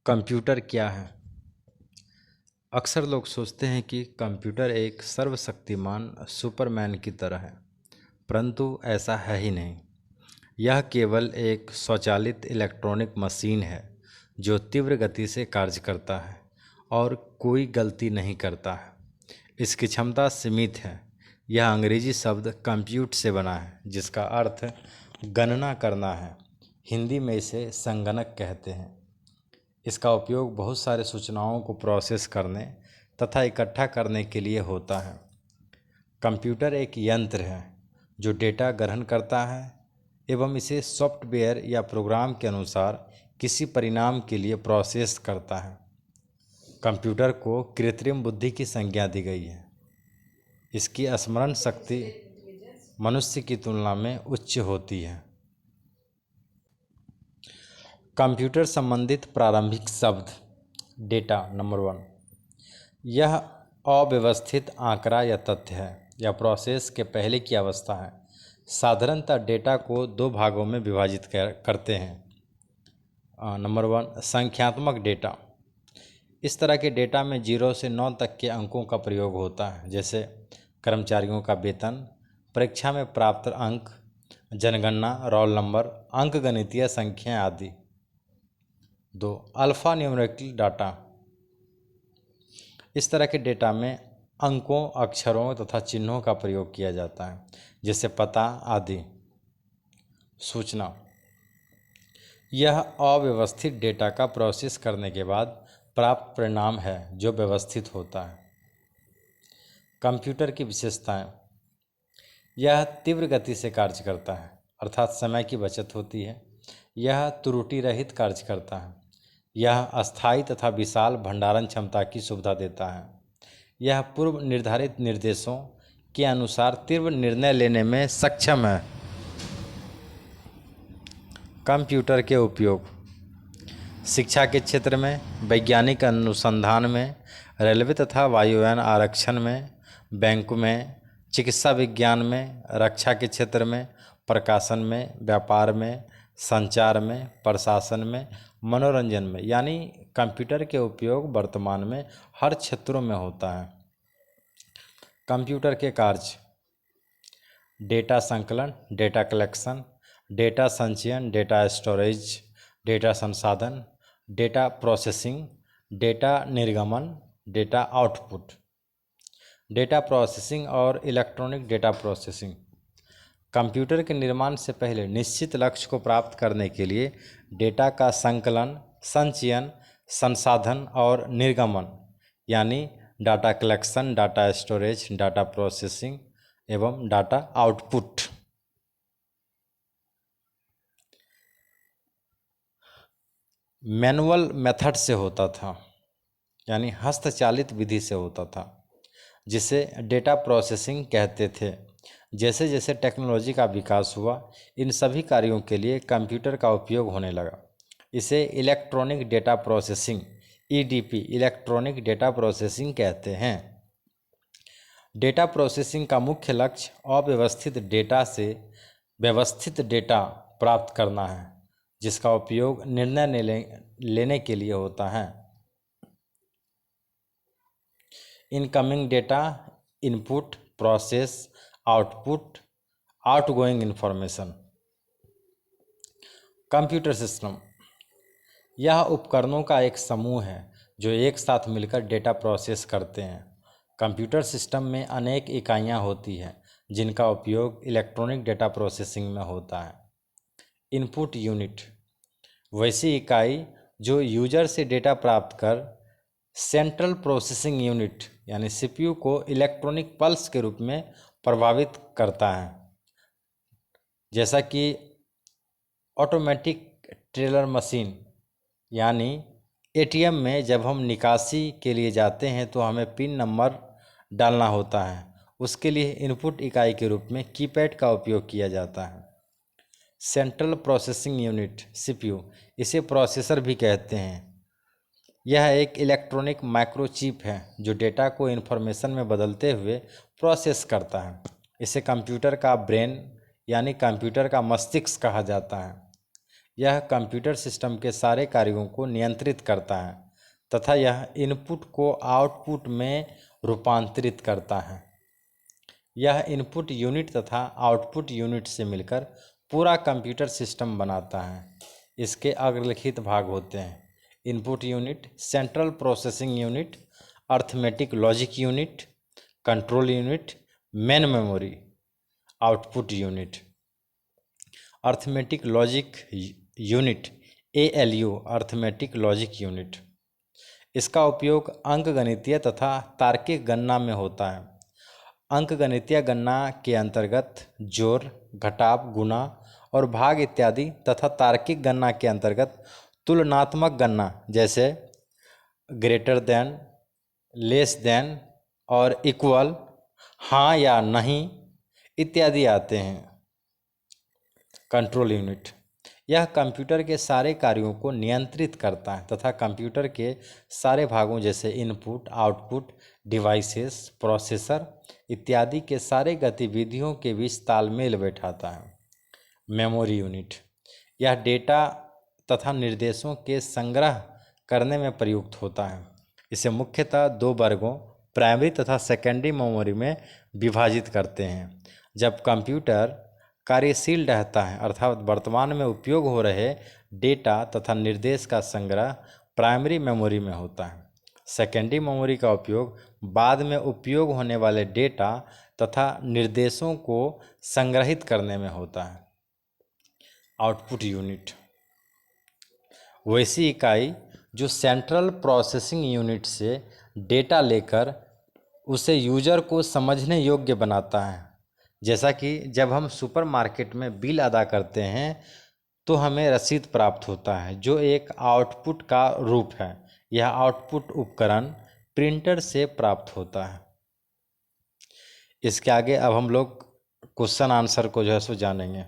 Computer क्या है? अक्सर लोग सोचते हैं कि कंप्यूटर एक सर्वशक्तिमान सुपरमैन की तरह है, परंतु ऐसा है ही नहीं। यह केवल एक स्वचालित इलेक्ट्रॉनिक मशीन है जो तीव्र गति से कार्य करता है और कोई गलती नहीं करता है। इसकी क्षमता सीमित है। यह अंग्रेजी शब्द कंप्यूट से बना है, जिसका अर्थ गणना करना है। हिंदी में इसे संगणक कहते हैं। इसका उपयोग बहुत सारे सूचनाओं को प्रोसेस करने तथा इकट्ठा करने के लिए होता है। कंप्यूटर एक यंत्र है जो डेटा ग्रहण करता है एवं इसे सॉफ्टवेयर या प्रोग्राम के अनुसार किसी परिणाम के लिए प्रोसेस करता है। कंप्यूटर को कृत्रिम बुद्धि की संज्ञा दी गई है। इसकी स्मरण शक्ति मनुष्य की तुलना में उच्च होती है। कंप्यूटर संबंधित प्रारंभिक शब्द। Data number 1। यह अव्यवस्थित आंकड़ा या तथ्य है या प्रोसेस के पहले की अवस्था है। साधारणतः डेटा को दो भागों में विभाजित करते हैं। नंबर 1, संख्यात्मक डेटा। इस तरह के डेटा में 0 से 9 तक के अंकों का प्रयोग होता है, जैसे कर्मचारियों का वेतन, परीक्षा में प्राप्त अंक, जनगणना, रोल नंबर, अंकगणितीय संख्याएं आदि। 2, अल्फा न्यूमेरिकल डाटा। इस तरह के डेटा में अंकों, अक्षरों तथा चिन्हों का प्रयोग किया जाता है, जैसे पता आदि। सूचना। यह अव्यवस्थित डेटा का प्रोसेस करने के बाद प्राप्त परिणाम है जो व्यवस्थित होता है। कंप्यूटर की विशेषताएं। यह तीव्र गति से कार्य करता है, अर्थात समय की बचत होती है। यह त्रुटि रहित कार्य करता है। यह अस्थायी तथा विशाल भंडारण क्षमता की सुविधा देता है। यह पूर्व निर्धारित निर्देशों के अनुसार तीव्र निर्णय लेने में सक्षम है। कंप्यूटर के उपयोग। शिक्षा के क्षेत्र में, वैज्ञानिक अनुसंधान में, रेलवे तथा वायुयान आरक्षण में, बैंक में, चिकित्सा विज्ञान में, रक्षा के क्षेत्र में, प्रकाशन में, व्यापार में, संचार में, प्रशासन में, मनोरंजन में, यानी कंप्यूटर के उपयोग वर्तमान में हर क्षेत्रों में होता है। कंप्यूटर के कार्य। डेटा संकलन, डेटा कलेक्शन, डेटा संचयन, डेटा स्टोरेज, डेटा संसाधन, डेटा प्रोसेसिंग, डेटा निर्गमन, डेटा आउटपुट। डेटा प्रोसेसिंग और इलेक्ट्रॉनिक डेटा प्रोसेसिंग। कंप्यूटर के निर्माण से पहले निश्चित लक्ष्य को प्राप्त करने के लिए डेटा का संकलन, संचयन, संसाधन और निर्गमन, यानी data collection, data storage, data processing एवं डाटा आउटपुट। मैनुअल मेथड से होता था, यानी हस्तचालित विधि से होता था, जिसे डेटा प्रोसेसिंग कहते थे। जैसे जैसे टेक्नोलॉजी का विकास हुआ, इन सभी कार्यों के लिए कंप्यूटर का उपयोग होने लगा। इसे electronic data processing, EDP, electronic data processing कहते हैं। डेटा प्रोसेसिंग का मुख्य लक्ष्य अव्यवस्थित डेटा से व्यवस्थित डेटा प्राप्त करना है, जिसका उपयोग निर्णय लेने के लिए होता है। Incoming data, input, process, output, outgoing information. Computer system. यह उपकरणों का एक समूह है जो एक साथ मिलकर डेटा प्रोसेस करते हैं। कंप्यूटर सिस्टम में अनेक इकाइयां होती हैं जिनका उपयोग इलेक्ट्रॉनिक डेटा प्रोसेसिंग में होता है। इनपुट यूनिट, वैसी इकाई जो यूजर से डेटा प्राप्त कर सेंट्रल प्रोसेसिंग यूनिट यानी सीपीयू को इलेक्ट्रॉनिक पल्स के रूप में प्रभावित करता है। जैसा कि ऑटोमेटिक टेलर मशीन, यानी एटीएम में जब हम निकासी के लिए जाते हैं तो हमें पिन नंबर डालना होता है, उसके लिए इनपुट इकाई के रूप में कीपैड का उपयोग किया जाता है। सेंट्रल प्रोसेसिंग यूनिट, सीपीयू, इसे प्रोसेसर भी कहते हैं। यह एक इलेक्ट्रॉनिक माइक्रोचिप है जो डेटा को इन्फॉर्मेशन में बदलते हुए प्रोसेस करता है। इसे कंप्यूटर का ब्रेन यानी कंप्यूटर का मस्तिष्क कहा जाता है। यह कंप्यूटर सिस्टम के सारे कार्यों को नियंत्रित करता है तथा यह इनपुट को आउटपुट में रूपांतरित करता है। यह इनपुट यूनिट तथा आउटपुट यूनिट से मिलकर पूरा कंप्यूटर सिस्टम बनाता है। इसके अग्रलिखित भाग होते हैं: input unit, central processing unit, arithmetic logic unit, control unit, main memory, output unit. Arithmetic logic unit ALU, arithmetic logic unit. इसका उपयोग अंकगणितीय तथा तार्किक गणना में होता है। अंकगणितीय गणना के अंतर्गत जोड़, घटाव, गुणा और भाग इत्यादि तथा तार्किक गणना के अंतर्गत तुलनात्मक गणना जैसे ग्रेटर देन, लेस देन और इक्वल, हाँ या नहीं इत्यादि आते हैं। कंट्रोल यूनिट यह कंप्यूटर के सारे कार्यों को नियंत्रित करता है तथा कंप्यूटर के सारे भागों जैसे इनपुट, आउटपुट, डिवाइसेस, प्रोसेसर इत्यादि के सारे गतिविधियों के बीच तालमेल बैठाता है। मेमोरी यूनिट यह डेटा तथा निर्देशों के संग्रह करने में प्रयुक्त होता है। इसे मुख्यतः दो वर्गों, प्राइमरी तथा सेकेंडरी मेमोरी में विभाजित करते हैं। जब कंप्यूटर कार्यशील रहता है अर्थात वर्तमान में उपयोग हो रहे डेटा तथा निर्देश का संग्रह प्राइमरी मेमोरी में होता है। सेकेंडरी मेमोरी का उपयोग बाद में उपयोग होने वाले डेटा तथा निर्देशों को संग्रहित करने में होता है। आउटपुट यूनिट वैसी इकाई जो सेंट्रल प्रोसेसिंग यूनिट से डेटा लेकर उसे यूजर को समझने योग्य बनाता है। जैसा कि जब हम सुपरमार्केट में बिल अदा करते हैं तो हमें रसीद प्राप्त होता है जो एक आउटपुट का रूप है। यह आउटपुट उपकरण प्रिंटर से प्राप्त होता है। इसके आगे अब हम लोग क्वेश्चन आंसर को जो है सो जानेंगे।